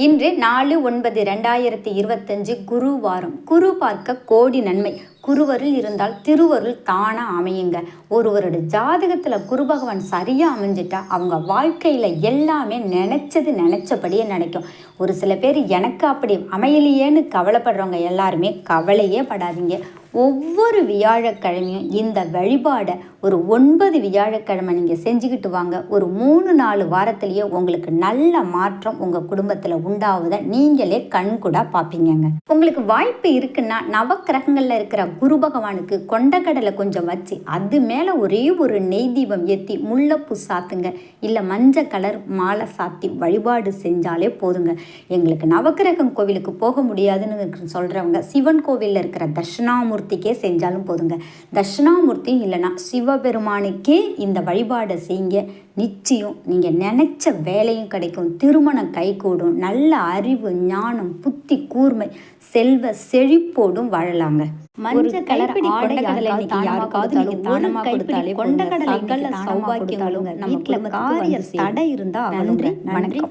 இன்று 4/9/2025 குருவாரம். குரு பார்க்க கோடி நன்மை. குருவருள் இருந்தால் திருவருள் தானா அமையுங்க. ஒருவரோட ஜாதகத்தில் குரு பகவான் சரியாக அமைஞ்சிட்டா அவங்க வாழ்க்கையில் எல்லாமே நினச்சபடியே நினைக்கும். ஒரு சில பேர் எனக்கு அப்படி அமையலையேன்னு கவலைப்படுறவங்க எல்லாருமே கவலையே படாதீங்க. ஒவ்வொரு வியாழக்கிழமையும் இந்த வழிபாடை ஒரு 9 வியாழக்கிழமை நீங்கள் செஞ்சுக்கிட்டு வாங்க. ஒரு 3-4 வாரத்திலேயே உங்களுக்கு நல்ல மாற்றம் உங்கள் குடும்பத்தில் உண்டாவதை நீங்களே கண்கூட பார்ப்பீங்கங்க. உங்களுக்கு வாய்ப்பு இருக்குன்னா நவக்கிரகங்களில் இருக்கிற குரு பகவானுக்கு கொண்டக்கடலை கொஞ்சம் வச்சு அது மேலே ஒரே ஒரு நெய் தீபம் ஏற்றி முல்லைப்பூ சாத்துங்க, இல்லை மஞ்சள் கலர் மாலை சாத்தி வழிபாடு செஞ்சாலே போதுங்க. எங்களுக்கு நவக்கிரகம் கோவிலுக்கு போக முடியாதுன்னு சொல்கிறவங்க சிவன் கோவிலில் இருக்கிற தட்சிணாமூர்த்திக்கே செஞ்சாலும் போதுங்க. தட்சிணாமூர்த்தி இல்லைன்னா சிவபெருமானுக்கே இந்த வழிபாடை செய்யுங்க. நிச்சயம் நீங்கள் நினச்ச வேலையும் கிடைக்கும், திருமணம் கைகூடும், நல்ல அறிவு ஞானம் புத்தி கூர்மை செல்வ செழிப்போடும் வாழலாங்க. மஞ்சள் கலர் ஆடைகளை யாருக்காவது நீங்கள் தானமாக கொடுத்தாலே கொண்டக்கடலை சௌபாக்கியங்களும் நம்ம வீட்டில் காரிய தடை இருந்தால் நன்றி. வணக்கம்.